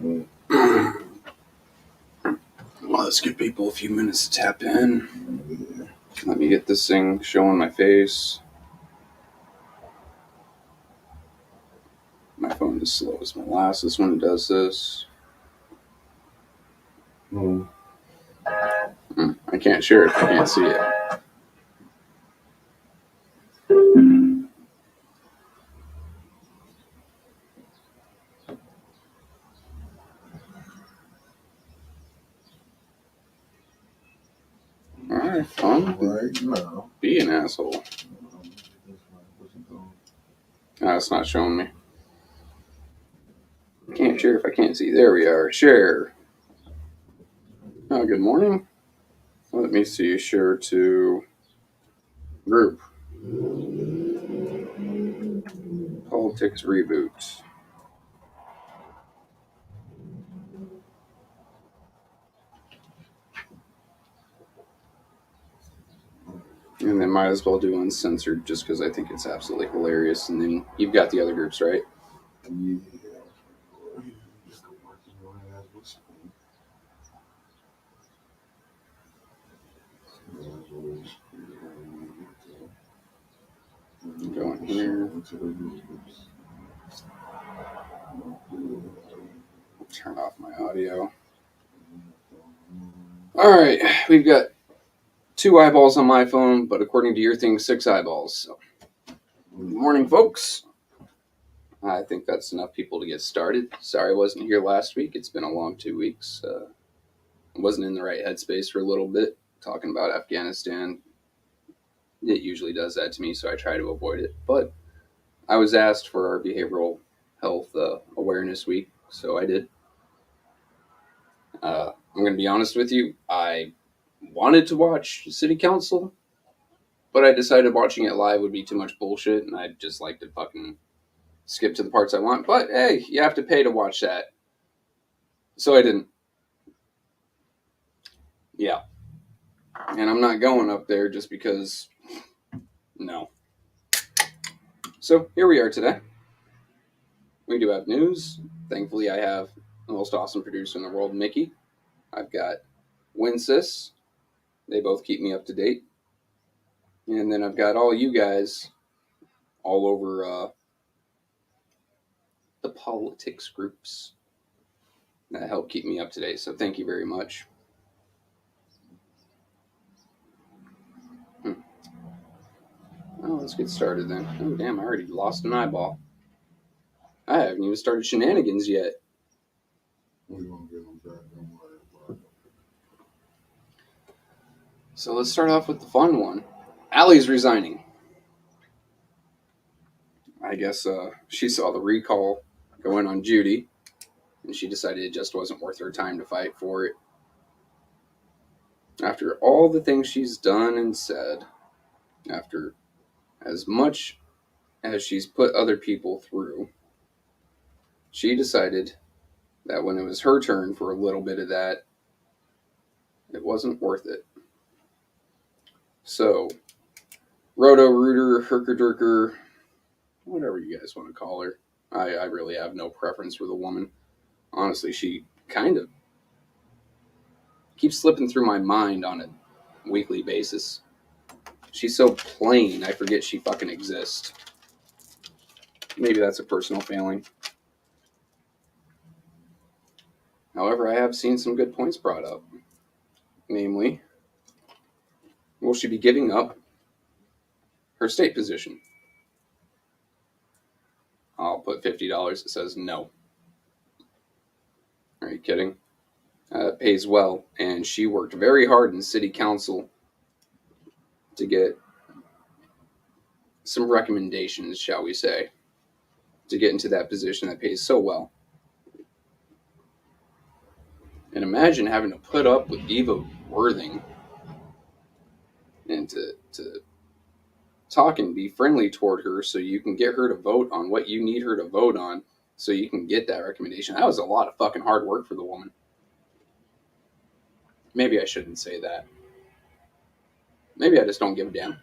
Well, let's give people a few minutes to tap in. Let me get this thing showing my face. My phone is slow as molasses when it does this. I can't share it if I can't see it. Alright, fun. Right now. Be an asshole. It's not showing me. Can't share if I can't see. There we are. Share. Oh, good morning. Let me see. Share to group. Politics reboot. And then might as well do uncensored just because I think it's absolutely hilarious. And then you've got the other groups, right? Yeah. Go in here. Turn off my audio. Alright, we've got 2 eyeballs on my phone, but according to your thing, 6 eyeballs. So, good morning, folks. I think that's enough people to get started. Sorry I wasn't here last week. It's been a long 2 weeks. I wasn't in the right headspace for a little bit, talking about Afghanistan. It usually does that to me, so I try to avoid it. But I was asked for our behavioral health awareness week, so I did. I'm going to be honest with you. I wanted to watch City Council, but I decided watching it live would be too much bullshit, and I'd just like to fucking skip to the parts I want. But hey, you have to pay to watch that. So I didn't. Yeah. And I'm not going up there just because, no. So here we are today. We do have news. Thankfully, I have the most awesome producer in the world, Mickey. I've got Winsis. They both keep me up to date. And then I've got all you guys all over the politics groups that help keep me up to date. So thank you very much. Oh, let's get started then. Oh, damn, I already lost an eyeball. I haven't even started shenanigans yet. We're gonna get them back, don't worry about it. So let's start off with the fun one. Allie's resigning. I guess she saw the recall going on Judy, and she decided it just wasn't worth her time to fight for it. After all the things she's done and said, after as much as she's put other people through, she decided that when it was her turn for a little bit of that, it wasn't worth it. So, Roto-Rooter, Herker-Durker, whatever you guys want to call her, I really have no preference for the woman. Honestly, she kind of keeps slipping through my mind on a weekly basis. She's so plain, I forget she fucking exists. Maybe that's a personal failing. However, I have seen some good points brought up. Namely, will she be giving up her state position? I'll put $50 that says no. Are you kidding? It pays well, and she worked very hard in city council to get some recommendations, shall we say, to get into that position that pays so well. And imagine having to put up with Eva Worthing and to talk and be friendly toward her so you can get her to vote on what you need her to vote on so you can get that recommendation. That was a lot of fucking hard work for the woman. Maybe I shouldn't say that. Maybe I just don't give a damn.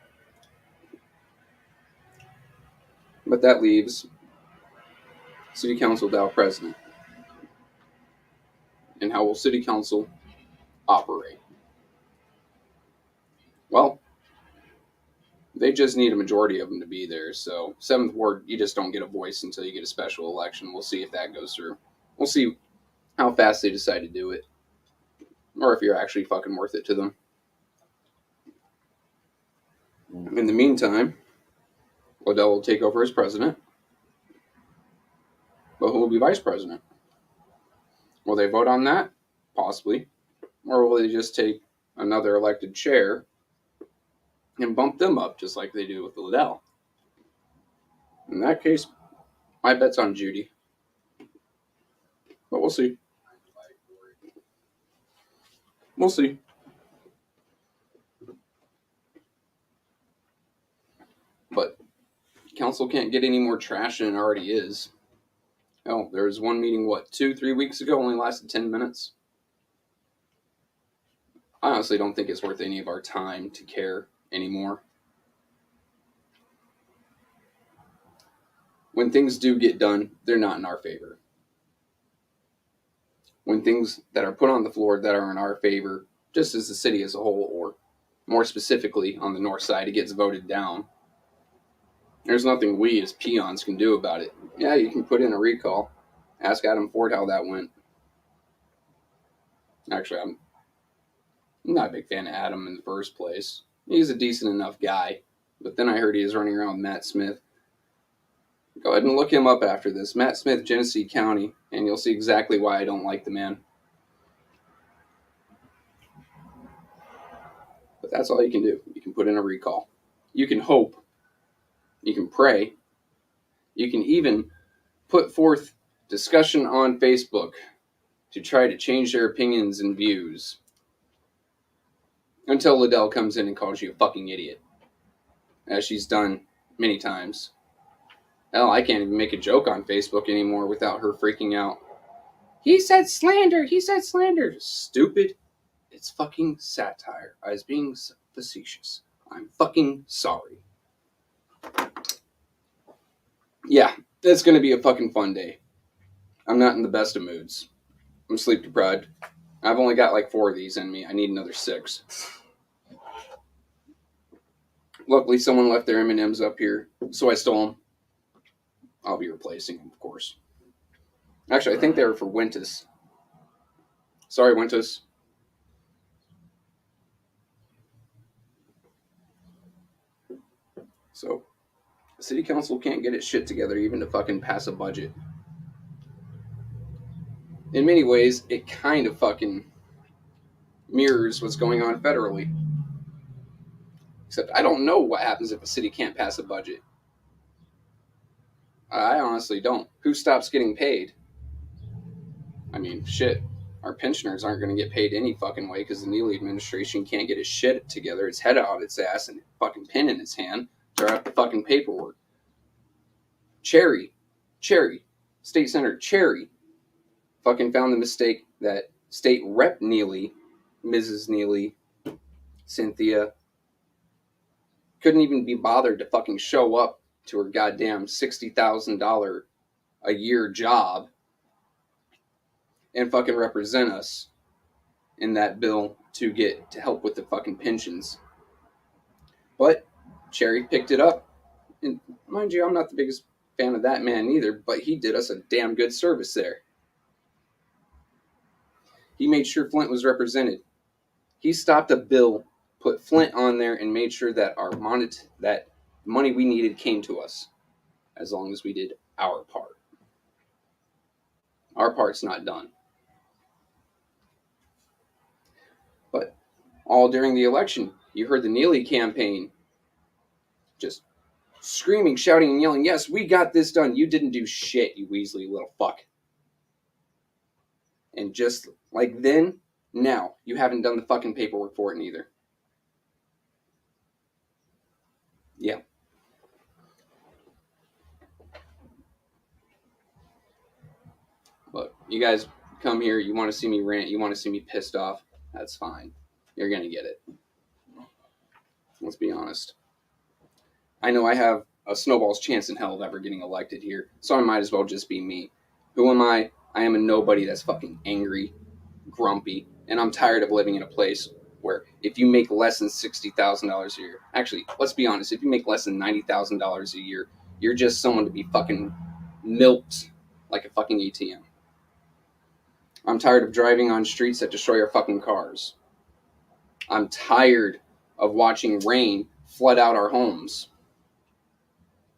But that leaves City Council Dow president. And how will city council operate? Well, they just need a majority of them to be there. So 7th Ward, you just don't get a voice until you get a special election. We'll see if that goes through. We'll see how fast they decide to do it. Or if you're actually fucking worth it to them. In the meantime, Liddell will take over as president. But who will be vice president? Will they vote on that? Possibly. Or will they just take another elected chair and bump them up just like they do with Liddell? In that case, my bet's on Judy. But we'll see. We'll see. But council can't get any more trash than it already is. Hell, there was one meeting, 2-3 weeks ago, only lasted 10 minutes. I honestly don't think it's worth any of our time to care anymore. When things do get done, they're not in our favor. When things that are put on the floor that are in our favor, just as the city as a whole, or more specifically on the north side, it gets voted down. There's nothing we as peons can do about it. Yeah, you can put in a recall. Ask Adam Ford how that went. Actually, I'm not a big fan of Adam in the first place. He's a decent enough guy. But then I heard he is running around with Matt Smith. Go ahead and look him up after this. Matt Smith, Genesee County, and you'll see exactly why I don't like the man. But that's all you can do. You can put in a recall. You can hope. You can pray. You can even put forth discussion on Facebook to try to change their opinions and views. Until Liddell comes in and calls you a fucking idiot. As she's done many times. Hell, I can't even make a joke on Facebook anymore without her freaking out. He said slander! He said slander! Stupid. It's fucking satire. I was being facetious. I'm fucking sorry. Yeah, it's gonna be a fucking fun day. I'm not in the best of moods. I'm sleep deprived. I've only got like 4 of these in me. I need another 6. Luckily, someone left their M&Ms up here, so I stole them. I'll be replacing them, of course. Actually, I think they were for Wintus. Sorry, Wintus. So, the city council can't get its shit together even to fucking pass a budget. In many ways, it kind of fucking mirrors what's going on federally. Except I don't know what happens if a city can't pass a budget. I honestly don't. Who stops getting paid? I mean, shit. Our pensioners aren't going to get paid any fucking way because the Neely administration can't get its shit together, its head out its ass, and a fucking pen in its hand to write up the fucking paperwork. Cherry, State Senator Cherry, fucking found the mistake that State Rep Neely, Mrs. Neely, Cynthia, couldn't even be bothered to fucking show up to her goddamn $60,000 a year job and fucking represent us in that bill to get to help with the fucking pensions. But Cherry picked it up. And mind you, I'm not the biggest fan of that man either, but he did us a damn good service there. He made sure Flint was represented. He stopped a bill, put Flint on there, and made sure that that money we needed came to us, as long as we did our part. Our part's not done. But all during the election, you heard the Neely campaign just screaming, shouting, and yelling, yes, we got this done. You didn't do shit, you Weasley little fuck. And just like then, now, you haven't done the fucking paperwork for it neither. Yeah. But you guys come here, you want to see me rant, you want to see me pissed off, that's fine. You're going to get it. Let's be honest. I know I have a snowball's chance in hell of ever getting elected here, so I might as well just be me. Who am I? I am a nobody that's fucking angry grumpy, and I'm tired of living in a place where if you make less than $60,000 a year, actually, let's be honest, if you make less than $90,000 a year, you're just someone to be fucking milked like a fucking ATM. I'm tired of driving on streets that destroy our fucking cars. I'm tired of watching rain flood out our homes.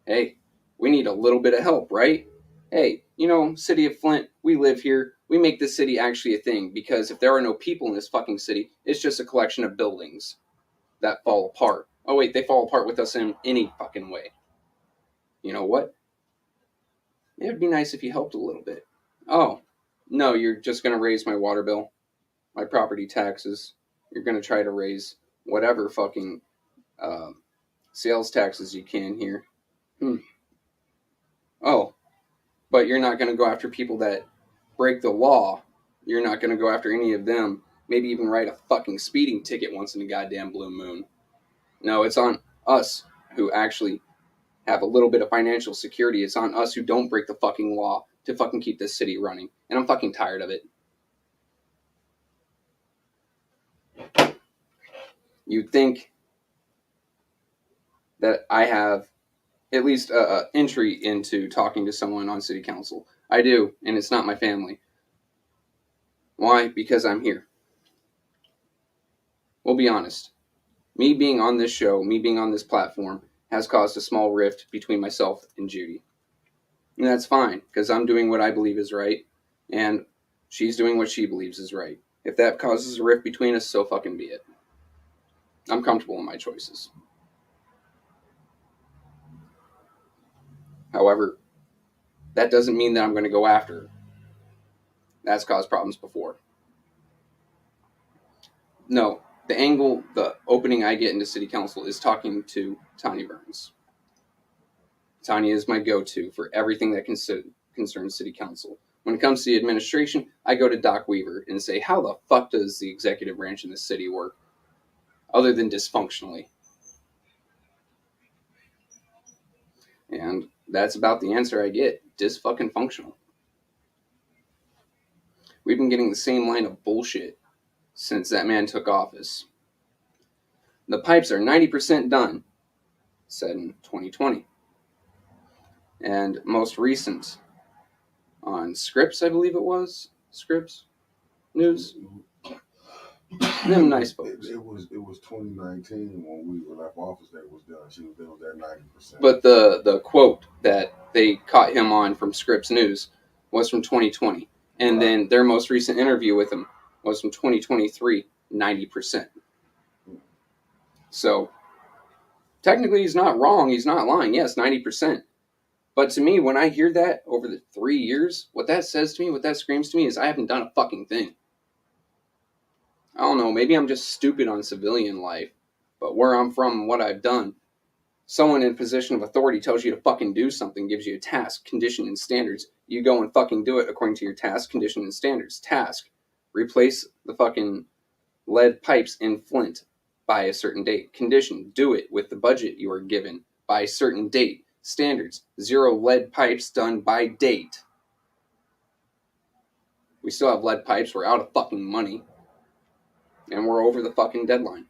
Hey, we need a little bit of help, right? Hey, City of Flint, we live here. We make this city actually a thing, because if there are no people in this fucking city, it's just a collection of buildings that fall apart. Oh wait, they fall apart with us in any fucking way. You know what? It would be nice if you helped a little bit. Oh, no, you're just going to raise my water bill, my property taxes. You're going to try to raise whatever fucking sales taxes you can here. Oh, but you're not going to go after people that break the law. You're not going to go after any of them. Maybe even write a fucking speeding ticket once in a goddamn blue moon. No, it's on us who actually have a little bit of financial security. It's on us who don't break the fucking law to fucking keep this city running. And I'm fucking tired of it. You'd think that I have at least an entry into talking to someone on city council. I do, and it's not my family. Why? Because I'm here. We'll be honest. Me being on this show, me being on this platform, has caused a small rift between myself and Judy. And that's fine, because I'm doing what I believe is right, and she's doing what she believes is right. If that causes a rift between us, so fucking be it. I'm comfortable in my choices. However, that doesn't mean that I'm going to go after her. That's caused problems before. No, the opening I get into city council is talking to Tanya Burns. Tanya is my go-to for everything that concerns city council. When it comes to the administration, I go to Doc Weaver and say, how the fuck does the executive branch in this city work, other than dysfunctionally? And that's about the answer I get. Dysfucking-functional. We've been getting the same line of bullshit since that man took office. The pipes are 90% done, said in 2020. And most recent, on Scripps, I believe it was, Scripps News, them nice folks. It was 2019 when we left office that was done. She was at 90%. But the quote that they caught him on from Scripps News was from 2020. And right. Then their most recent interview with him was from 2023, 90%. So technically he's not wrong. He's not lying. Yes, 90%. But to me, when I hear that over the 3 years, what that says to me, what that screams to me is I haven't done a fucking thing. I don't know, maybe I'm just stupid on civilian life, but where I'm from and what I've done, someone in a position of authority tells you to fucking do something, gives you a task, condition, and standards. You go and fucking do it according to your task, condition, and standards. Task, replace the fucking lead pipes in Flint by a certain date. Condition, do it with the budget you are given by a certain date. Standards, 0 lead pipes done by date. We still have lead pipes. We're out of fucking money. And we're over the fucking deadline.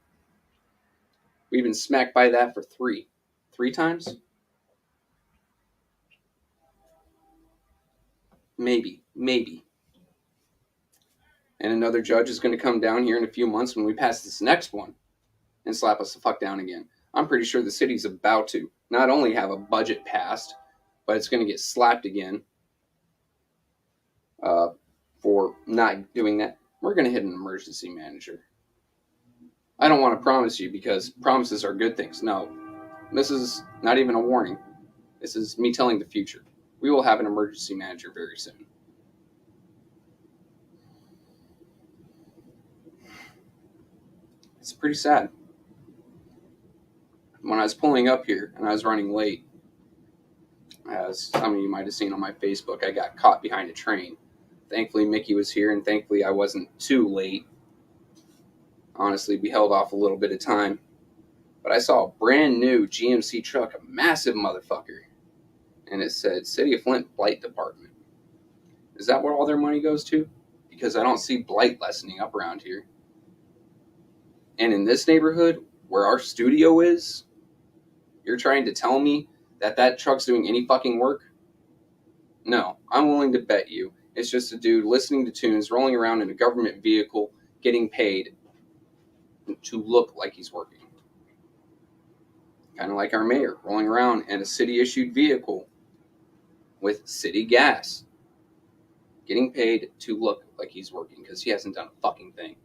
We've been smacked by that for three times? Maybe. And another judge is going to come down here in a few months when we pass this next one and slap us the fuck down again. I'm pretty sure the city's about to not only have a budget passed, but it's going to get slapped again for not doing that. We're going to hit an emergency manager. I don't want to promise you, because promises are good things. No, this is not even a warning. This is me telling the future. We will have an emergency manager very soon. It's pretty sad. When I was pulling up here and I was running late, as some of you might have seen on my Facebook, I got caught behind a train. Thankfully, Mickey was here, and thankfully I wasn't too late. Honestly, we held off a little bit of time. But I saw a brand new GMC truck, a massive motherfucker. And it said, City of Flint Blight Department. Is that where all their money goes to? because I don't see blight lessening up around here. And in this neighborhood, where our studio is, you're trying to tell me that truck's doing any fucking work? No, I'm willing to bet you it's just a dude listening to tunes, rolling around in a government vehicle, getting paid to look like he's working. Kind of like our mayor, rolling around in a city-issued vehicle with city gas, getting paid to look like he's working because he hasn't done a fucking thing.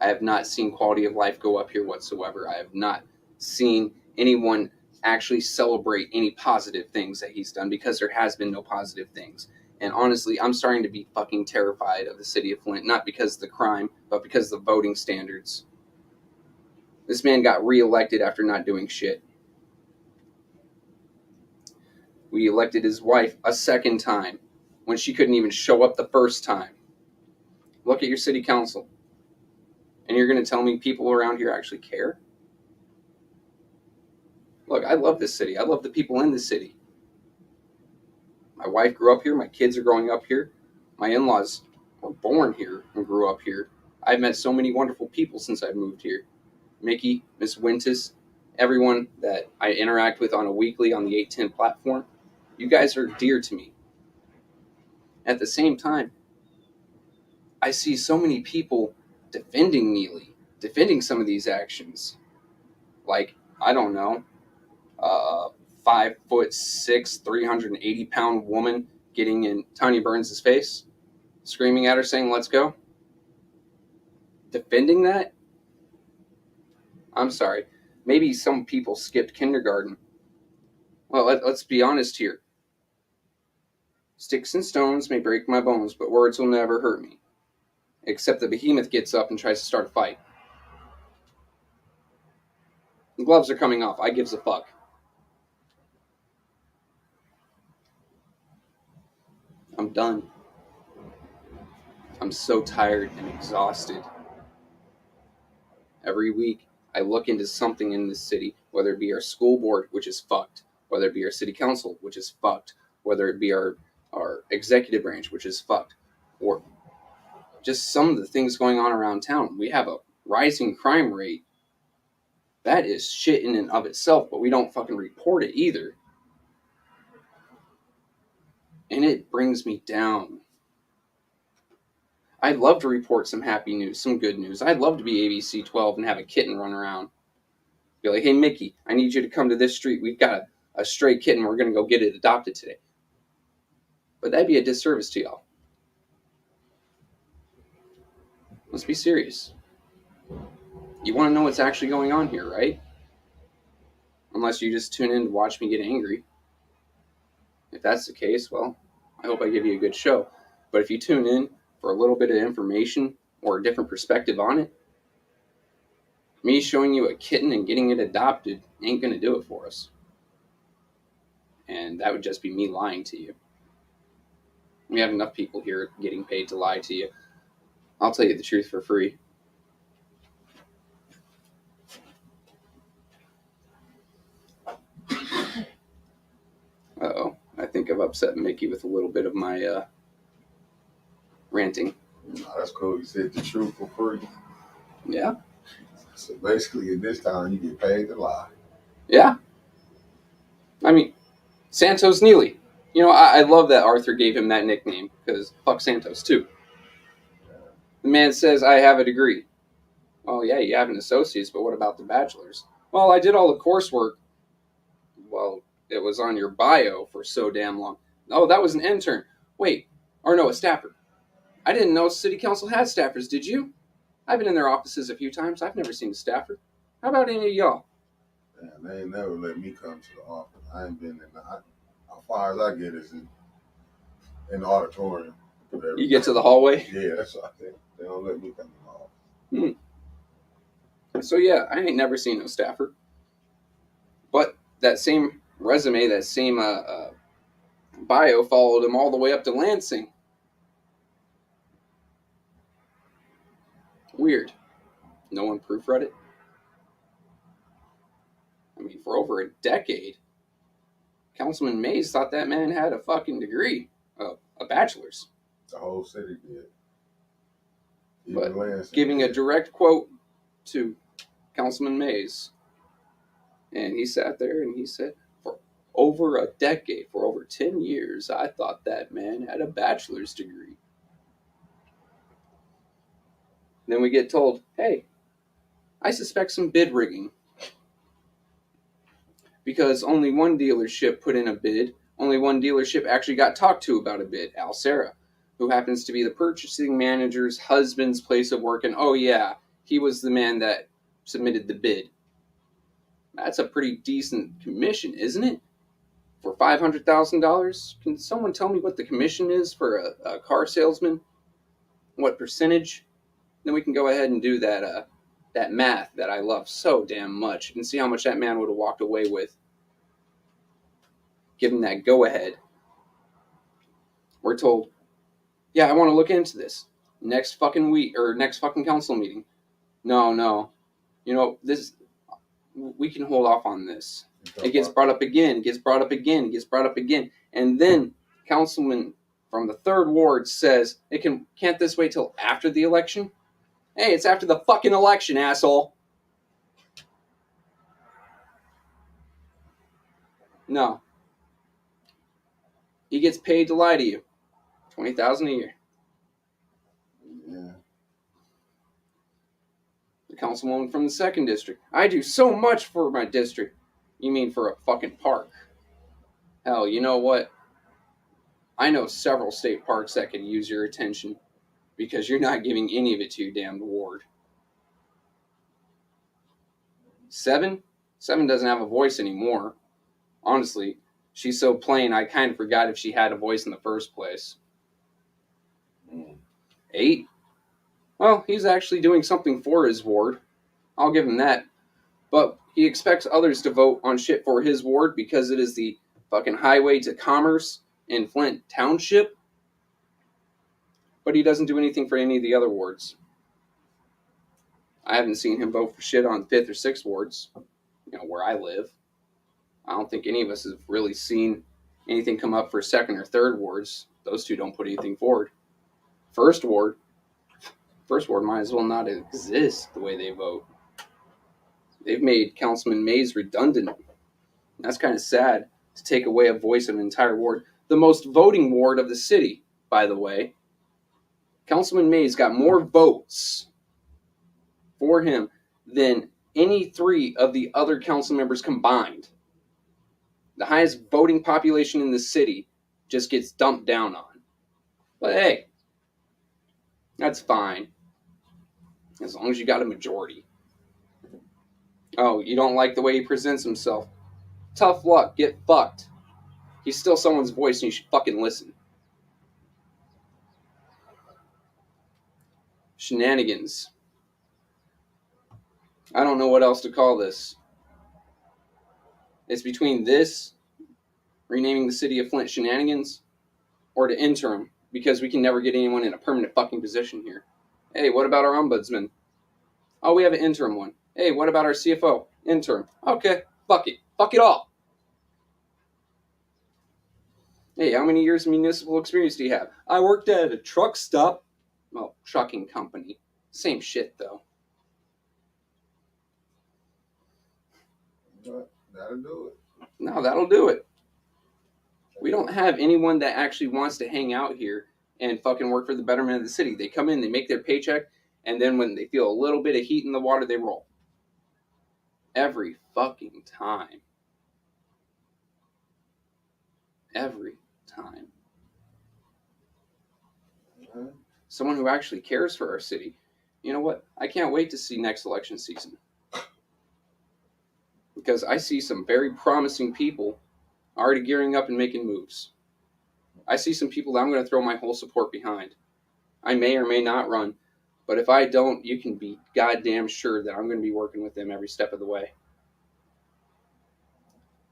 I have not seen quality of life go up here whatsoever. I have not seen anyone actually celebrate any positive things that he's done because there has been no positive things. And honestly, I'm starting to be fucking terrified of the city of Flint, not because of the crime, but because of the voting standards. This man got reelected after not doing shit. We elected his wife a second time when she couldn't even show up the first time. Look at your city council. And you're going to tell me people around here actually care? Look, I love this city. I love the people in this city. My wife grew up here. My kids are growing up here. My in-laws were born here and grew up here. I've met so many wonderful people since I've moved here. Mickey, Miss Wintis, everyone that I interact with on a weekly on the 810 platform. You guys are dear to me. At the same time, I see so many people defending Neely, defending some of these actions. Like, I don't know, 5'6", 380-pound woman getting in Tanya Burns' face, screaming at her, saying, "Let's go." Defending that? I'm sorry. Maybe some people skipped kindergarten. Well, let's be honest here. Sticks and stones may break my bones, but words will never hurt me. Except the behemoth gets up and tries to start a fight. The gloves are coming off. I gives a fuck. I'm done. I'm so tired and exhausted. Every week, I look into something in this city, whether it be our school board, which is fucked, whether it be our city council, which is fucked, whether it be our executive branch, which is fucked, or just some of the things going on around town. We have a rising crime rate. That is shit in and of itself, but we don't fucking report it either. And it brings me down. I'd love to report some happy news, some good news. I'd love to be ABC 12 and have a kitten run around. Be like, "Hey, Mickey, I need you to come to this street. We've got a stray kitten. We're going to go get it adopted today." But that'd be a disservice to y'all. Let's be serious. You want to know what's actually going on here, right? Unless you just tune in to watch me get angry. If that's the case, well, I hope I give you a good show. But if you tune in for a little bit of information or a different perspective on it, me showing you a kitten and getting it adopted ain't going to do it for us. And that would just be me lying to you. We have enough people here getting paid to lie to you. I'll tell you the truth for free. Uh-oh. I think I've upset Mickey with a little bit of my ranting. No, that's cool. You said the truth for free. Yeah. So basically, at this time, you get paid to lie. Yeah. I mean, Santos Neely. You know, I love that Arthur gave him that nickname, because fuck Santos, too. The man says, "I have a degree." Well, yeah, you have an associate's, but what about the bachelor's? Well, I did all the coursework. Well, it was on your bio for so damn long. Oh, that was an intern. Wait, or no, a staffer. I didn't know city council had staffers, did you? I've been in their offices a few times. I've never seen a staffer. How about any of y'all? Man, they ain't never let me come to the office. I ain't been in the... How far as I get is in the auditorium. You get to the hallway? Yeah, that's what I think. They don't let me come to the office. So yeah, I ain't never seen no staffer. But that same resume, that same bio followed him all the way up to Lansing. Weird. No one proofread it? I mean, for over a decade, Councilman Mays thought that man had a fucking degree. Oh, a bachelor's. The whole city did. But Even Lansing giving a did. direct quote to Councilman Mays. And he sat there and he said, for over a decade, for over 10 years, I thought that man had a bachelor's degree. Then we get told, hey, I suspect some bid rigging. Because only one dealership put in a bid, only one dealership actually got talked to about a bid, Alcera, who happens to be the purchasing manager's husband's place of work. And oh yeah, he was the man that submitted the bid. That's a pretty decent commission, isn't it? For $500,000? Can someone tell me what the commission is for a car salesman? What percentage? Then we can go ahead and do that math that I love so damn much and see how much that man would have walked away with. Give him that go ahead. We're told, yeah, I want to look into this. Next fucking week or next fucking council meeting. No. You know, we can hold off on this. It gets brought up again, gets brought up again, gets brought up again. And then Councilman from the 3rd Ward says, can't this wait till after the election? Hey, it's after the fucking election, asshole. No. He gets paid to lie to you. $20,000 a year. Yeah. The councilwoman from the 2nd district. I do so much for my district. You mean for a fucking park? Hell, you know what? I know several state parks that could use your attention because you're not giving any of it to your damned ward. 7 doesn't have a voice anymore. Honestly, she's so plain I kind of forgot if she had a voice in the first place. 8? Well, he's actually doing something for his ward. I'll give him that. But he expects others to vote on shit for his ward because it is the fucking highway to commerce in Flint Township. But he doesn't do anything for any of the other wards. I haven't seen him vote for shit on 5th or 6th wards, where I live. I don't think any of us have really seen anything come up for 2nd or 3rd wards. Those two don't put anything forward. First ward might as well not exist the way they vote. They've made Councilman Mays redundant. That's kind of sad to take away a voice of an entire ward. The most voting ward of the city, by the way. Councilman Mays got more votes for him than any 3 of the other council members combined. The highest voting population in the city just gets dumped down on. But hey, that's fine. As long as you got a majority. Oh, you don't like the way he presents himself? Tough luck, get fucked. He's still someone's voice and you should fucking listen. Shenanigans. I don't know what else to call this. It's between this, renaming the city of Flint Shenanigans, or to interim, because we can never get anyone in a permanent fucking position here. Hey, what about our ombudsman? Oh, we have an interim one. Hey, what about our CFO? Interim. Okay, fuck it. Fuck it all. Hey, how many years of municipal experience do you have? I worked at a truck stop. Well, trucking company. Same shit, though. But that'll do it. No, that'll do it. We don't have anyone that actually wants to hang out here and fucking work for the betterment of the city. They come in, they make their paycheck, and then when they feel a little bit of heat in the water, they roll. Every fucking time. Every time. Someone who actually cares for our city. You know what? I can't wait to see next election season. Because I see some very promising people already gearing up and making moves. I see some people that I'm going to throw my whole support behind. I may or may not run, but if I don't, you can be goddamn sure that I'm going to be working with them every step of the way.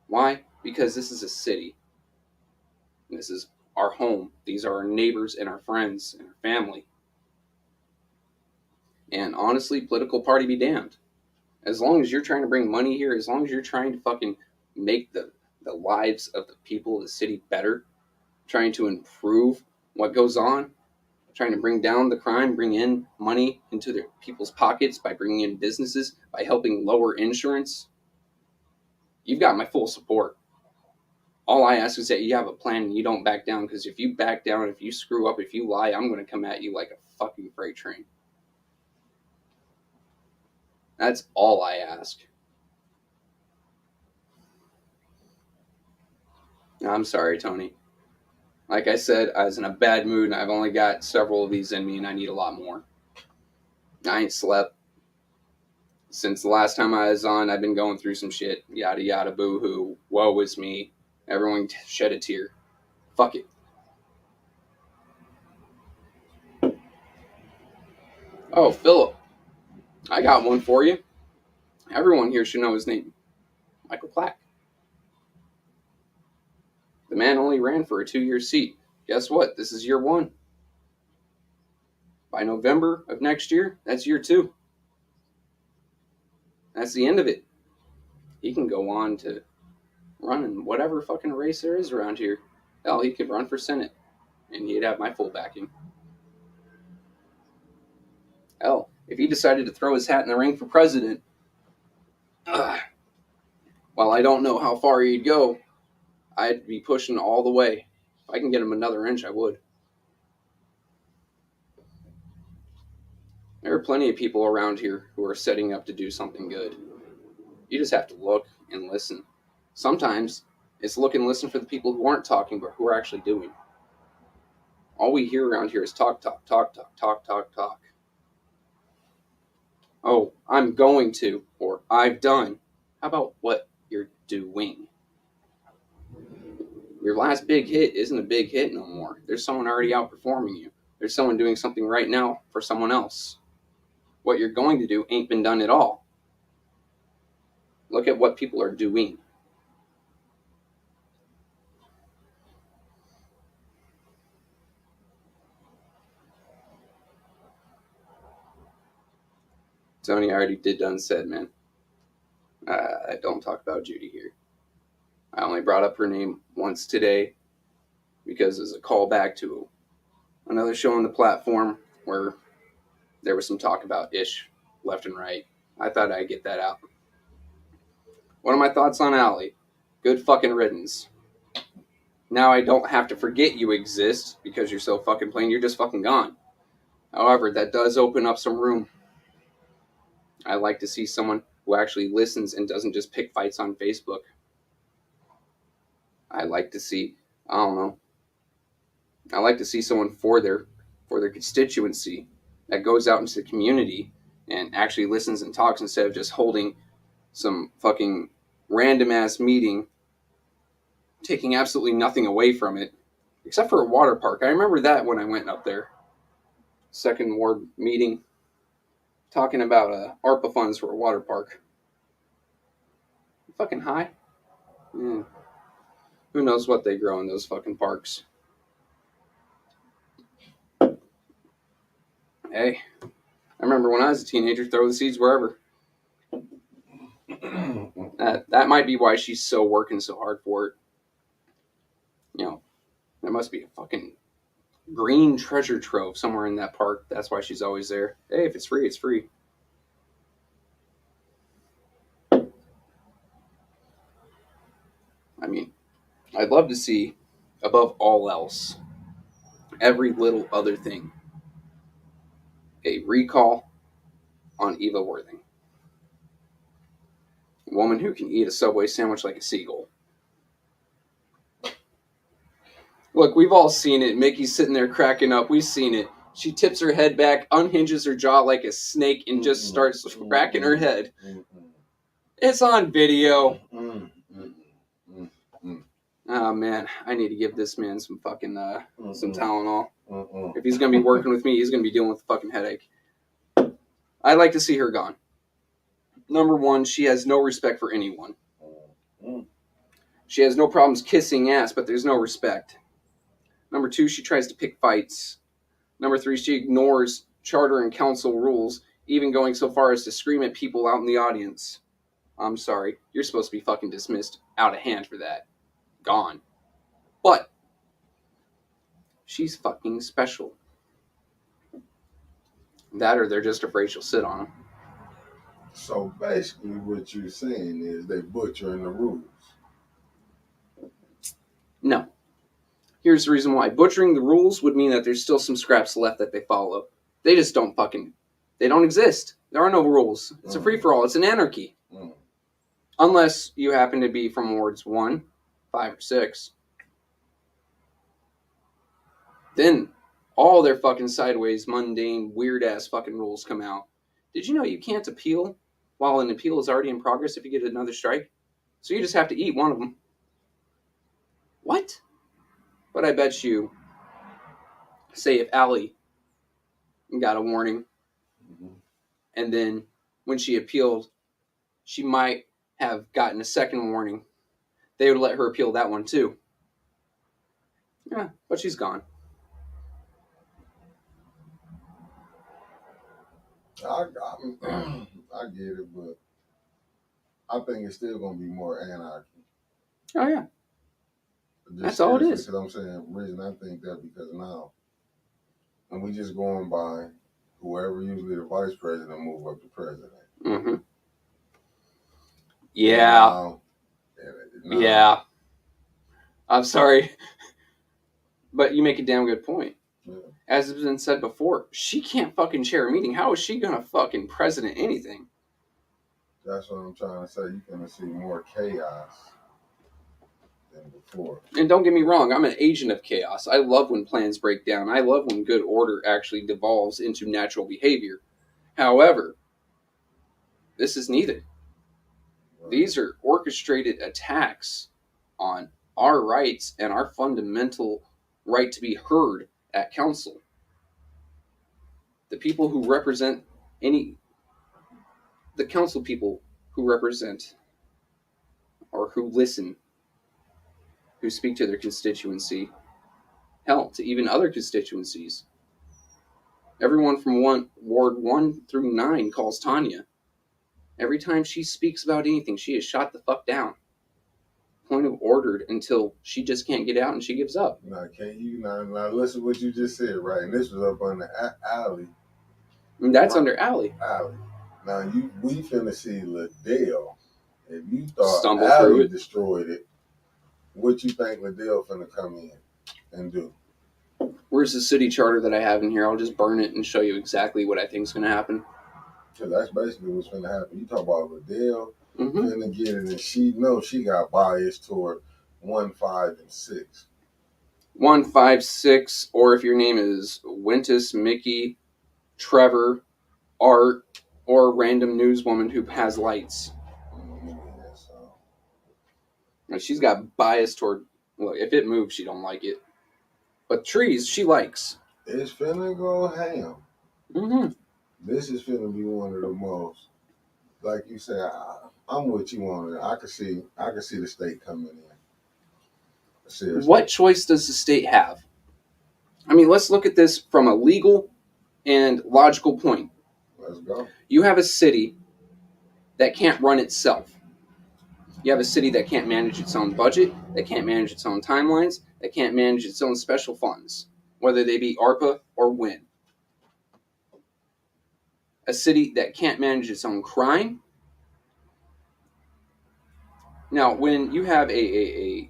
Why? Because this is a city. This is our home. These are our neighbors and our friends and our family. And honestly, political party be damned. As long as you're trying to bring money here, as long as you're trying to fucking make the lives of the people of the city better, trying to improve what goes on, trying to bring down the crime, bring in money into their people's pockets by bringing in businesses, by helping lower insurance, you've got my full support. All I ask is that you have a plan and you don't back down, because if you back down, if you screw up, if you lie, I'm going to come at you like a fucking freight train. That's all I ask. I'm sorry, Tony. Like I said, I was in a bad mood and I've only got several of these in me and I need a lot more. I ain't slept. Since the last time I was on, I've been going through some shit. Yada yada boo hoo. Woe is me. Everyone shed a tear. Fuck it. Oh, Philip. I got one for you. Everyone here should know his name. Michael Plack. The man only ran for a 2-year seat. Guess what? This is year 1. By November of next year, that's year 2. That's the end of it. He can go on to run in whatever fucking race there is around here. Hell, he could run for Senate, and he'd have my full backing. Hell, if he decided to throw his hat in the ring for president, while I don't know how far he'd go, I'd be pushing all the way. If I can get him another inch, I would. There are plenty of people around here who are setting up to do something good. You just have to look and listen. Sometimes it's look and listen for the people who aren't talking, but who are actually doing. All we hear around here is talk, talk, talk, talk, talk, talk, talk. Oh, I'm going to, or I've done. How about what you're doing? Your last big hit isn't a big hit no more. There's someone already outperforming you. There's someone doing something right now for someone else. What you're going to do ain't been done at all. Look at what people are doing. Tony, I already did done said, man. I don't talk about Judy here. I only brought up her name once today because it's a callback to another show on the platform where there was some talk about Ish left and right. I thought I'd get that out. What are my thoughts on Allie? Good fucking riddance. Now I don't have to forget you exist because you're so fucking plain. You're just fucking gone. However, that does open up some room. I like to see someone who actually listens and doesn't just pick fights on Facebook. I like to see, I don't know, I like to see someone for their constituency that goes out into the community and actually listens and talks instead of just holding some fucking random ass meeting, taking absolutely nothing away from it, except for a water park. I remember that when I went up there. Second ward meeting, talking about ARPA funds for a water park. Fucking high. Yeah. Who knows what they grow in those fucking parks. Hey, I remember when I was a teenager, throw the seeds wherever. That might be why she's so working so hard for it. You know, there must be a fucking green treasure trove somewhere in that park. That's why she's always there. Hey, if it's free, it's free. I mean, I'd love to see, above all else, every little other thing, a recall on Eva Worthing. A woman who can eat a Subway sandwich like a seagull. Look, we've all seen it. Mickey's sitting there cracking up. We've seen it. She tips her head back, unhinges her jaw like a snake, and just starts cracking her head. It's on video. Oh, man. I need to give this man some fucking, some Tylenol. If he's going to be working with me, he's going to be dealing with a fucking headache. I'd like to see her gone. Number one, she has no respect for anyone. She has no problems kissing ass, but there's no respect. Number two, she tries to pick fights. Number three, she ignores charter and council rules, even going so far as to scream at people out in the audience. I'm sorry, you're supposed to be fucking dismissed out of hand for that. Gone. But she's fucking special. That or they're just afraid she'll sit on them. So basically, what you're saying is they butchering the rules. No. Here's the reason why. Butchering the rules would mean that there's still some scraps left that they follow. They just don't they don't exist. There are no rules. It's a free-for-all. It's an anarchy. Unless you happen to be from wards 1, 5, or 6. Then all their fucking sideways, mundane, weird-ass fucking rules come out. Did you know you can't appeal while an appeal is already in progress if you get another strike? So you just have to eat one of them. What? But I bet you, say if Allie got a warning, and then when she appealed, she might have gotten a second warning, they would let her appeal that one too. Yeah, but she's gone. I get it, but I think it's still going to be more anarchy. Oh, yeah. That's all it is. Because I'm saying, the reason I think that because now, and we just going by whoever usually the vice president move up to president. Mm-hmm. Yeah. Now, yeah. I'm sorry. But you make a damn good point. Yeah. As has been said before, she can't fucking chair a meeting. How is she going to fucking president anything? That's what I'm trying to say. You're going to see more chaos than before. And don't get me wrong, I'm an agent of chaos. I love when plans break down. I love when good order actually devolves into natural behavior. However, this is needed. Right. These are orchestrated attacks on our rights and our fundamental right to be heard at council. The people who represent the council people who represent or who listen, who speak to their constituency, hell, to even other constituencies. Everyone from Ward 1 through 9 calls Tanya. Every time she speaks about anything, she is shot the fuck down. Point of order until she just can't get out and she gives up. Now, can you now listen to what you just said, right? And this was up on the alley. And that's under Allie. Allie. Now we finna see Liddell. If you thought Stumble Allie destroyed it, what you think Liddell finna come in and do? Where's the city charter that I have in here? I'll just burn it and show you exactly what I think is gonna happen. Because that's basically what's gonna happen. You talk about Liddell finna get it, and she knows she got bias toward 1, 5, and 6. 1, 5, 6, or if your name is Wintus, Mickey, Trevor, Art, or a random newswoman who has lights. And she's got bias toward, look, if it moves, she don't like it. But trees, she likes. It's finna go ham. Mm-hmm. This is finna be one of the most, like you say, I'm what you want. I can see the state coming in. Seriously. What choice does the state have? I mean, let's look at this from a legal and logical point. Let's go. You have a city that can't run itself. You have a city that can't manage its own budget, that can't manage its own timelines, that can't manage its own special funds, whether they be ARPA or WIN. A city that can't manage its own crime. Now, when you have a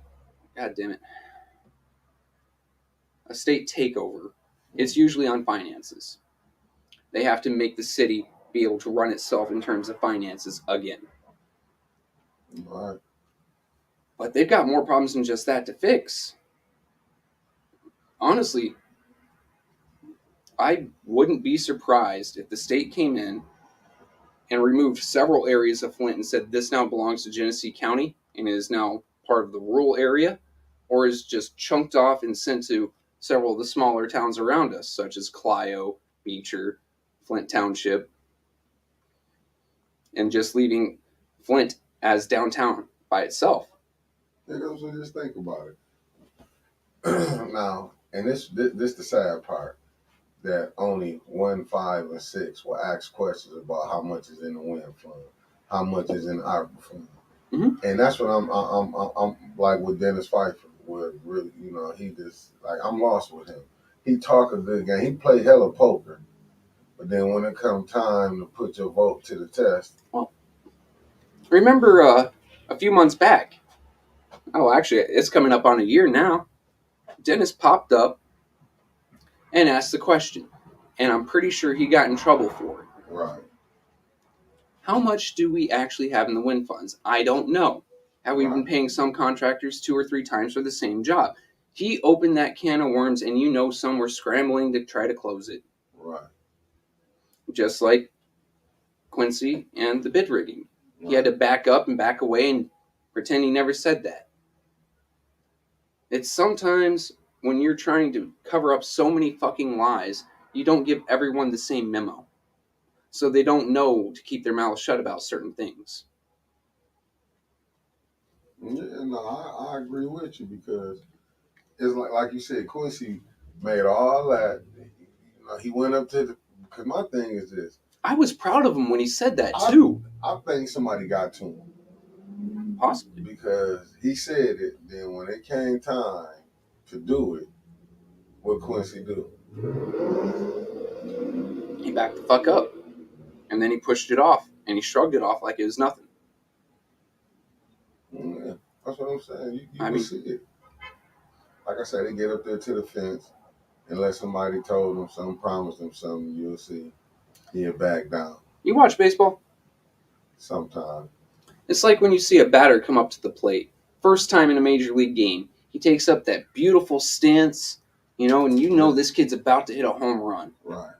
state takeover, it's usually on finances. They have to make the city be able to run itself in terms of finances again. Right. But they've got more problems than just that to fix. Honestly, I wouldn't be surprised if the state came in and removed several areas of Flint and said this now belongs to Genesee County and is now part of the rural area, or is just chunked off and sent to several of the smaller towns around us, such as Clio, Beecher, Flint Township, and just leaving Flint as downtown by itself. So just think about it. Now, and this the sad part, that only 1, 5, and 6 will ask questions about how much is in the WIN fund, how much is in the ARPA fund. Mm-hmm. And that's what I'm like with Dennis Pfeiffer, where really, he just, like, I'm lost with him. he talk a good game. He play hella poker. But then when it come time to put your vote to the test. Well, remember a few months back, actually, it's coming up on a year now, Dennis popped up and asked the question. And I'm pretty sure he got in trouble for it. Right. How much do we actually have in the wind funds? I don't know. Have we been paying some contractors 2 or 3 times for the same job? He opened that can of worms, and some were scrambling to try to close it. Right. Just like Quincy and the bid rigging. Right. He had to back up and back away and pretend he never said that. It's sometimes when you're trying to cover up so many fucking lies, you don't give everyone the same memo. So they don't know to keep their mouths shut about certain things. Yeah, no, I agree with you because it's like you said, Quincy made all that. He went up to the. Because my thing is this. I was proud of him when he said that too. I think somebody got to him. Possibly. Because he said it. Then when it came time to do it, what Quincy do? He backed the fuck up. And then he pushed it off. And he shrugged it off like it was nothing. Yeah, that's what I'm saying. You can see it. Like I said, they get up there to the fence. Unless somebody told them something, promised them something, you'll see. He'll back down. You watch baseball? Sometimes. It's like when you see a batter come up to the plate. First time in a major league game. He takes up that beautiful stance, and this kid's about to hit a home run. Right.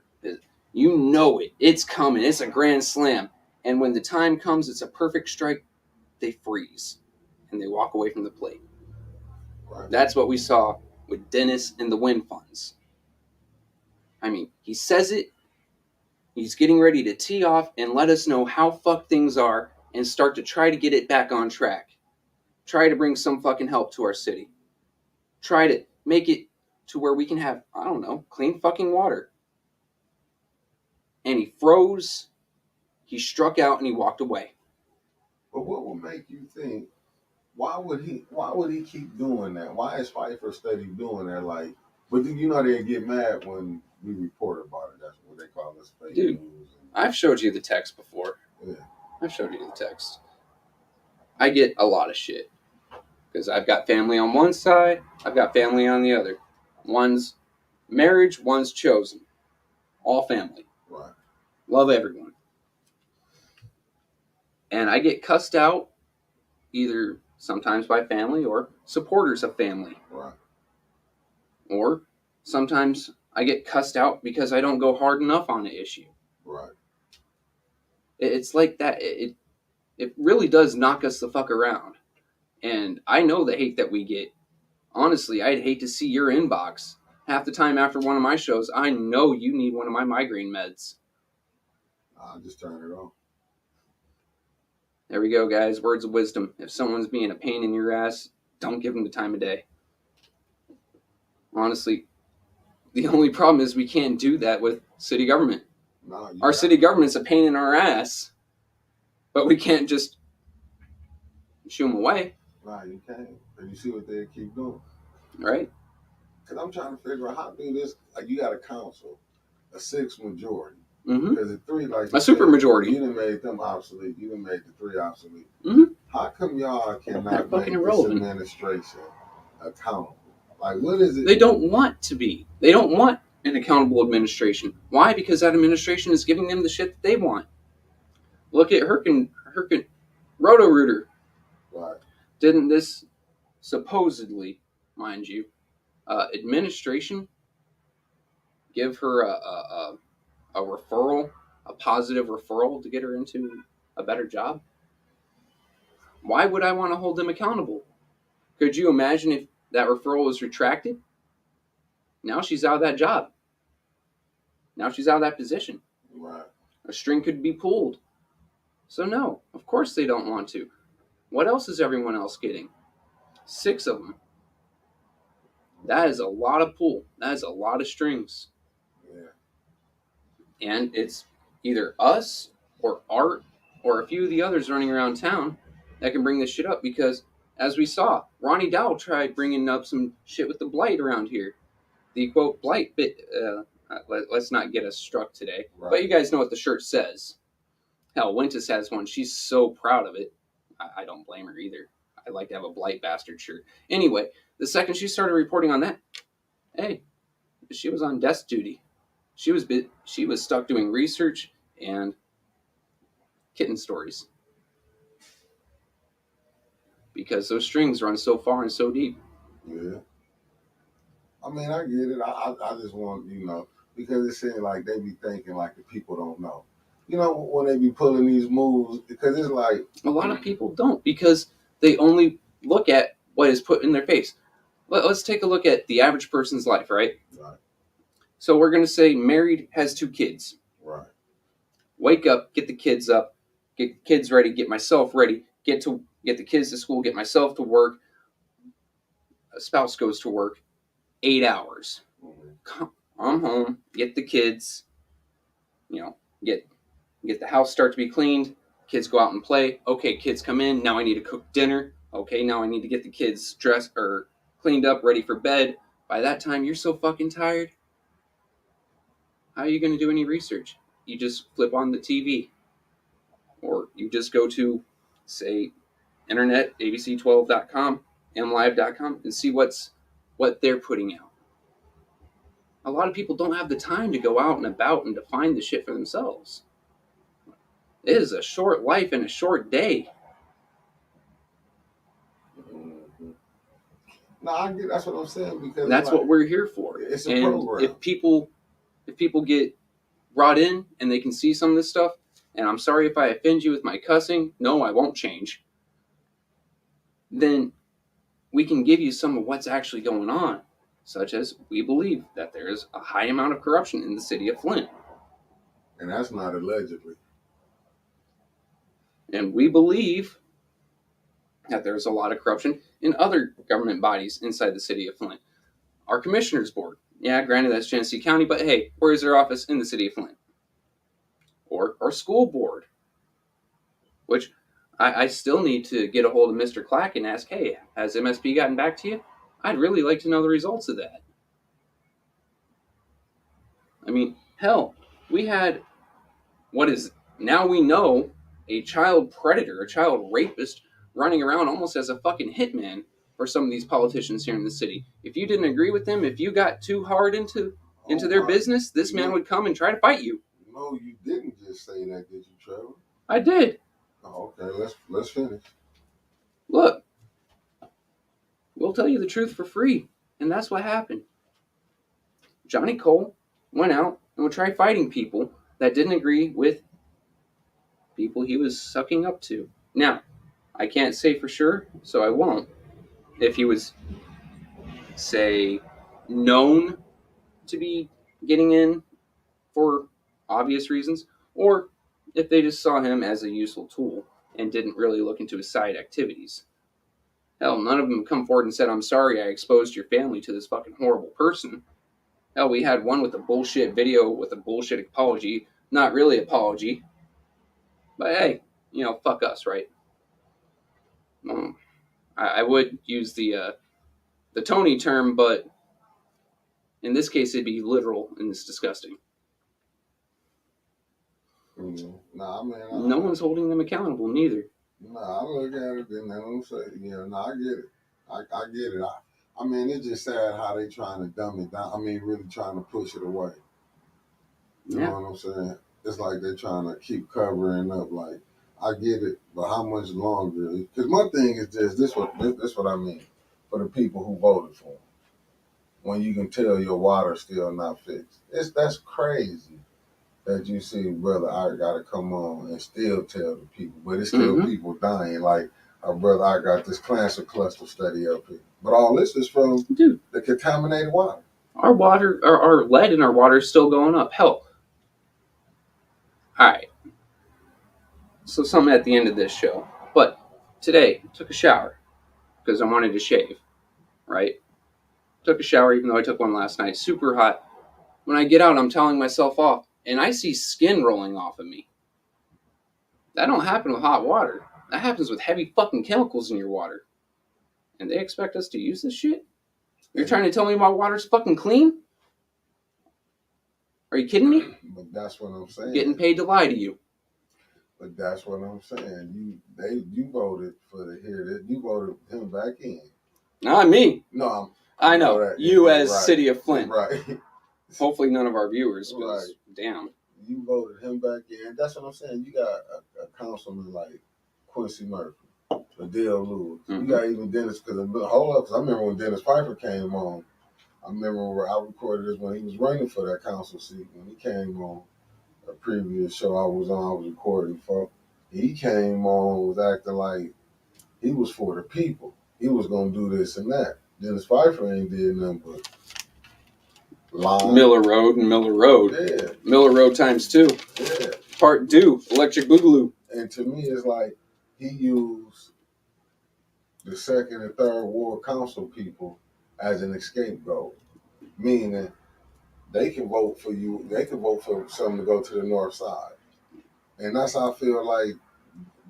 You know it. It's coming. It's a grand slam. And when the time comes, it's a perfect strike, they freeze. And they walk away from the plate. Right. That's what we saw with Dennis and the wind funds. He says it. He's getting ready to tee off and let us know how fucked things are and start to try to get it back on track. Try to bring some fucking help to our city. Try to make it to where we can have, clean fucking water. And he froze, he struck out, and he walked away. But what would make you think, why would he keep doing that? Why is Pfeiffer steady doing that? But they get mad when we report about it. That's what they call us, fake news. I've showed you the text before. Yeah. I've showed you the text. I get a lot of shit. Because I've got family on one side, I've got family on the other. One's marriage, one's chosen. All family. Right. Love everyone. And I get cussed out either sometimes by family or supporters of family. Right. Or sometimes I get cussed out because I don't go hard enough on an issue. Right. It's like that. It really does knock us the fuck around. And I know the hate that we get. Honestly, I'd hate to see your inbox. Half the time after one of my shows, I know you need one of my migraine meds. I'll just turn it off. There we go, guys. Words of wisdom. If someone's being a pain in your ass, don't give them the time of day. Honestly, the only problem is we can't do that with city government. No, our city government's a pain in our ass, but we can't just shoo them away. No, you can't. And you see what they keep doing. Right? Because I'm trying to figure out how to do this. You got a council, a 6 majority. Mm-hmm. Because the 3, a super majority. You done made them obsolete. You done made the 3 obsolete. Mm-hmm. How come y'all cannot make this administration accountable? What is it? They don't want to be. They don't want an accountable administration. Why? Because that administration is giving them the shit that they want. Look at Herkin Roto-Rooter. Right. Didn't this supposedly, mind you, administration give her a referral, a positive referral to get her into a better job? Why would I want to hold them accountable? Could you imagine if that referral was retracted? Now she's out of that job. Now she's out of that position. Right. A string could be pulled. So no, of course they don't want to. What else is everyone else getting? 6 of them. That is a lot of pull. That is a lot of strings. Yeah. And it's either us or Art or a few of the others running around town that can bring this shit up, because as we saw, Ronnie Dow tried bringing up some shit with the blight around here. the quote blight bit. Let's not get us struck today. Right. But you guys know what the shirt says. Hell, Wintus has one. She's so proud of it. I don't blame her either. I like to have a blight bastard shirt. Anyway, the second she started reporting on that, hey, she was on desk duty. She was stuck doing research and kitten stories because those strings run so far and so deep. Yeah. I mean, I get it. I just want, because it seems like they be thinking like the people don't know. When they be pulling these moves, because it's like... A lot of people don't, because they only look at what is put in their face. Let's take a look at the average person's life, right? Right. So we're going to say married, has 2 kids. Right. Wake up, get the kids up, get the kids ready, get myself ready, get the kids to school, get myself to work. A spouse goes to work 8 hours. I'm home, get the kids, get the house start to be cleaned. Kids go out and play. Okay, kids come in. Now I need to cook dinner. Okay, now I need to get the kids dressed or cleaned up, ready for bed. By that time, you're so fucking tired. How are you going to do any research? You just flip on the TV. Or you just go to, say, internet, abc12.com, mlive.com, and see what they're putting out. A lot of people don't have the time to go out and about and to find the shit for themselves. It is a short life and a short day. Mm-hmm. No, I get. That's what I'm saying, because that's what we're here for. It's a program. If people get brought in and they can see some of this stuff, and I'm sorry if I offend you with my cussing, no, I won't change, then we can give you some of what's actually going on, such as we believe that there is a high amount of corruption in the city of Flint. And that's not allegedly. And we believe that there's a lot of corruption in other government bodies inside the city of Flint. Our commissioner's board, yeah, granted that's Genesee County, but hey, where is their office? In the city of Flint. Or our school board, which I still need to get a hold of Mr. Clack and ask, hey, has MSP gotten back to you? I'd really like to know the results of that. I mean, hell, we had what is now we know a child predator, a child rapist running around almost as a fucking hitman for some of these politicians here in the city. If you didn't agree with them, if you got too hard into their business, this man would come and try to fight you. No, you didn't just say that, did you, Trevor? I did. Oh, okay, let's finish. Look, we'll tell you the truth for free, and that's what happened. Johnny Cole went out and would try fighting people that didn't agree with people he was sucking up to. Now, I can't say for sure, so I won't. If he was, say, known to be getting in for obvious reasons, or if they just saw him as a useful tool and didn't really look into his side activities. Hell, none of them come forward and said, I'm sorry I exposed your family to this fucking horrible person. Hell, we had one with a bullshit video with a bullshit apology. Not really apology. But hey, fuck us, right? I would use the Tony term, but in this case, it'd be literal and it's disgusting. Nah, man. No one's holding them accountable, neither. Nah, I look at it and I'm saying, I get it. I get it. I mean, it's just sad how they trying to dumb it down. I mean, really trying to push it away. You know what I'm saying? It's like they're trying to keep covering up. Like, I get it, but how much longer? Because my thing is just this what I mean for the people who voted for him. When you can tell your water's still not fixed, that's crazy. That you see, brother, I gotta come on and still tell the people, but it's still people dying. Like, brother, I got this cancer cluster study up here, but all this is from the contaminated water. Our water, our lead in our water is still going up. Hell, all right. So something at the end of this show, but today took a shower because I wanted to shave. Right? Took a shower, even though I took one last night. Super hot. When I get out, I'm toweling myself off, and I see skin rolling off of me. That don't happen with hot water. That happens with heavy fucking chemicals in your water. And they expect us to use this shit? You're trying to tell me my water's fucking clean? Are you kidding me? But that's what I'm saying. Getting paid to lie to you. But that's what I'm saying. You voted for you voted him back in. Not me. No, I know. You as right. City of Flint. Right. Hopefully none of our viewers, because right. damn. You voted him back in. That's what I'm saying. You got a councilman like Quincy Murphy, Adele Lewis. You got even Dennis, because I remember when Dennis Pfeiffer came on. I remember where I recorded this when he was running for that council seat. When he came on a previous show I was recording for. He came on, was acting like he was for the people. He was gonna do this and that. Dennis Pfeiffer ain't did nothing but lie. Miller Road and Miller Road. Yeah. Miller Road times 2. Yeah. Part 2, Electric Boogaloo. And to me, it's like he used the second and third ward council people as an scapegoat, meaning they can vote for you. They can vote for something to go to the north side, and that's how I feel like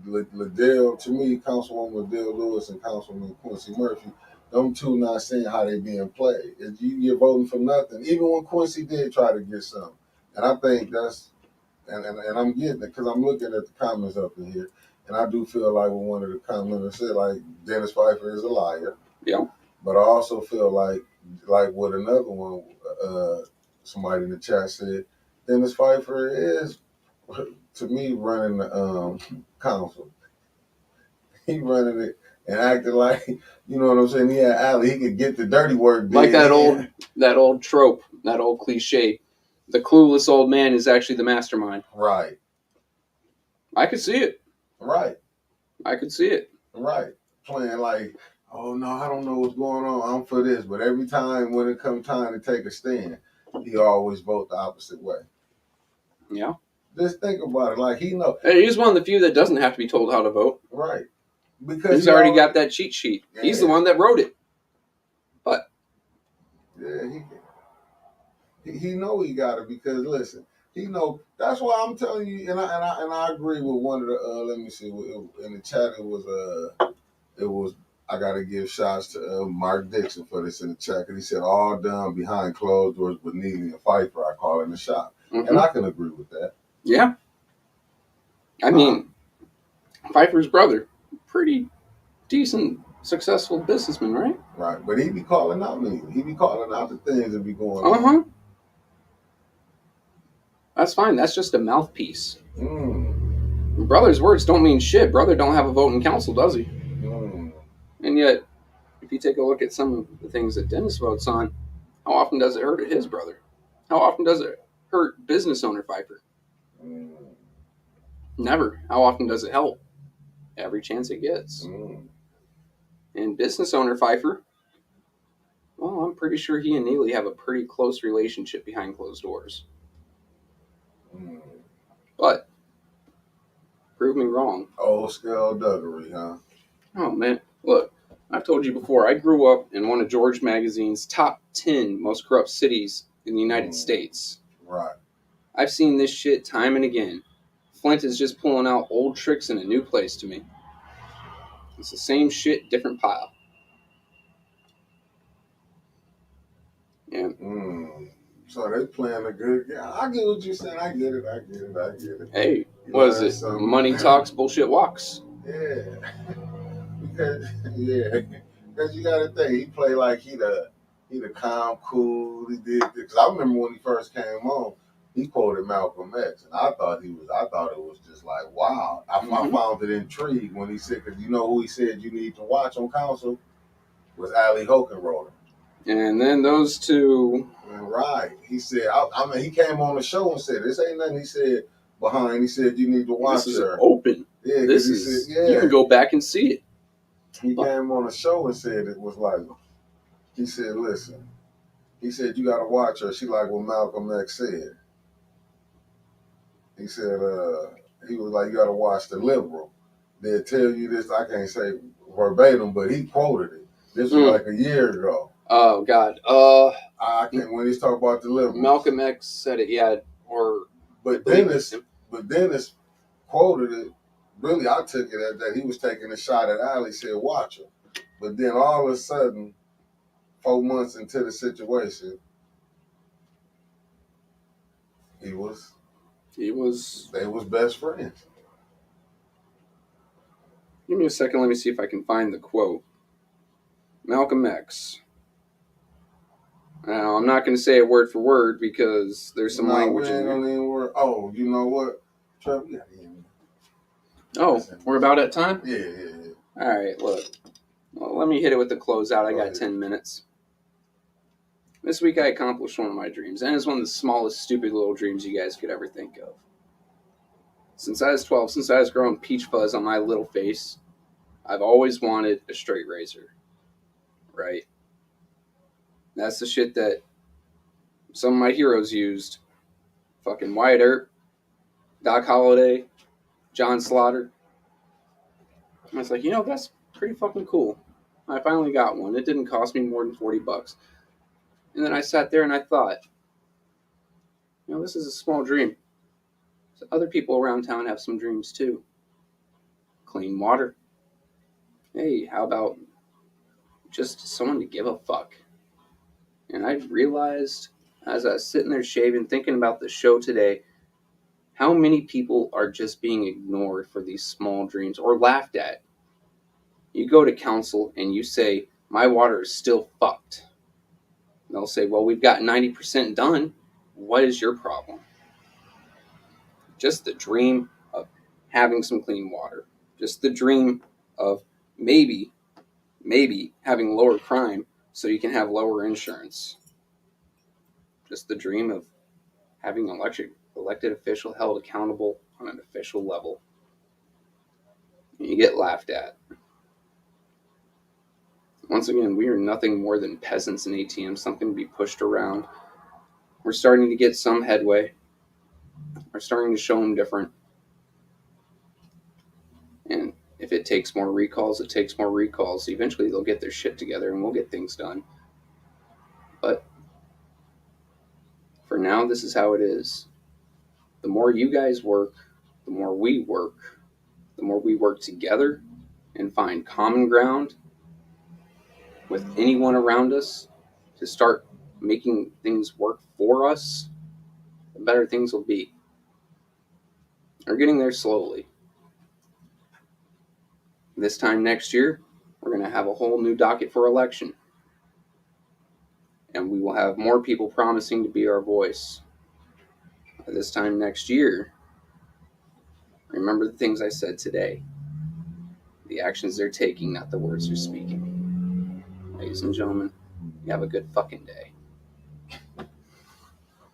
Liddell, to me, Councilwoman Liddell Lewis and Councilman Quincy Murphy, them two not seeing how they being played. You're voting for nothing. Even when Quincy did try to get something, and I think that's and I'm getting it because I'm looking at the comments up in here, and I do feel like when one of the commenters said like Dennis Pfeiffer is a liar. Yeah. But I also feel like with another one, somebody in the chat said Dennis Pfeiffer is, to me, running the council. He running it and acting like, you know what I'm saying? He had Allie, he could get the dirty work done. Like that old trope, that old cliche. The clueless old man is actually the mastermind. Right. I could see it. Right. I could see it. Right. Playing like, oh no, I don't know what's going on. I'm for this. But every time when it comes time to take a stand, he always vote the opposite way. Yeah. Just think about it. Like he knows. He's one of the few that doesn't have to be told how to vote. Right. Because he's already got that cheat sheet. Yeah. He's the one that wrote it. But yeah, he know he got it because listen, he know. That's why I'm telling you, and I agree with one of the. Let me see. In the chat, it was. I gotta give shots to Mark Dixon for this in the chat. Cause he said all done behind closed doors with Neely and Pfeiffer. I call it the shop, and I can agree with that. Yeah. I mean, Pfeiffer's brother, pretty decent, successful businessman, right? Right, but he be calling out me. He be calling out the things that be going on. Uh-huh. That's fine. That's just a mouthpiece. Brother's words don't mean shit. Brother don't have a vote in council, does he? And yet, if you take a look at some of the things that Dennis votes on, how often does it hurt his brother? How often does it hurt business owner Pfeiffer? Never. How often does it help? Every chance it gets. And business owner Pfeiffer, well, I'm pretty sure he and Neely have a pretty close relationship behind closed doors. But, prove me wrong. Old skullduggery, huh? Oh, man. Look, I've told you before, I grew up in one of George Magazine's top 10 most corrupt cities in the United States. Right. I've seen this shit time and again. Flint is just pulling out old tricks in a new place to me. It's the same shit, different pile. Yeah. So they playing a good game. I get what you're saying. I get it. Hey, what is it? Money talks, bullshit walks. Yeah. Because you got to think he played like he the calm, cool. He did because I remember when he first came on, he quoted Malcolm X, and I thought it was just like wow. I found it intriguing when he said, because you know who he said you need to watch on council was Allie Hokenroller. And then those two. Right. He said, I mean, he came on the show and said, this ain't nothing. He said, he said, you need to watch this her. Is open. Yeah, this is, you can go back and see it. He came on the show and said it was like, he said, listen, he said, you got to watch her. She like what Malcolm X said. He said, he was like, you got to watch The Liberal. They'll tell you this, I can't say verbatim, but he quoted it. This was like a year ago. Oh, God. I can't, when he's talking about The Liberal. Malcolm X said it, yeah. But Dennis quoted it. Really, I took it as that he was taking a shot at Allie, said, watch her. But then all of a sudden, 4 months into the situation, He was. He was. They was best friends. Give me a second. Let me see if I can find the quote. Malcolm X. Now, I'm not going to say it word for word because there's some language in there. Oh, you know what? Trevor, you gotta hear me. Oh, we're about at time? Yeah. All right, look. Well, let me hit it with the closeout. I got 10 minutes. This week I accomplished one of my dreams, and it's one of the smallest, stupid little dreams you guys could ever think of. Since I was 12, since I was growing peach fuzz on my little face, I've always wanted a straight razor. Right? That's the shit that some of my heroes used. Fucking Wyatt Earp, Doc Holliday, John Slaughter. And I was like, that's pretty fucking cool. I finally got one. It didn't cost me more than $40. And then I sat there and I thought, this is a small dream. So other people around town have some dreams too. Clean water. Hey, how about just someone to give a fuck? And I realized as I was sitting there shaving, thinking about the show today, how many people are just being ignored for these small dreams or laughed at. You go to council and you say, my water is still fucked. And they'll say, well, we've got 90% done. What is your problem? Just the dream of having some clean water. Just the dream of maybe having lower crime so you can have lower insurance. Just the dream of having an elected official held accountable on an official level. And you get laughed at. Once again, we are nothing more than peasants and ATMs, something to be pushed around. We're starting to get some headway. We're starting to show them different. And if it takes more recalls, it takes more recalls. Eventually they'll get their shit together and we'll get things done. But for now, this is how it is. The more you guys work, the more we work together and find common ground with anyone around us to start making things work for us, the better things will be. We're getting there slowly. This time next year, we're going to have a whole new docket for election. And we will have more people promising to be our voice. This time next year, remember the things I said today. The actions they're taking, not the words they're speaking. Ladies and gentlemen, you have a good fucking day.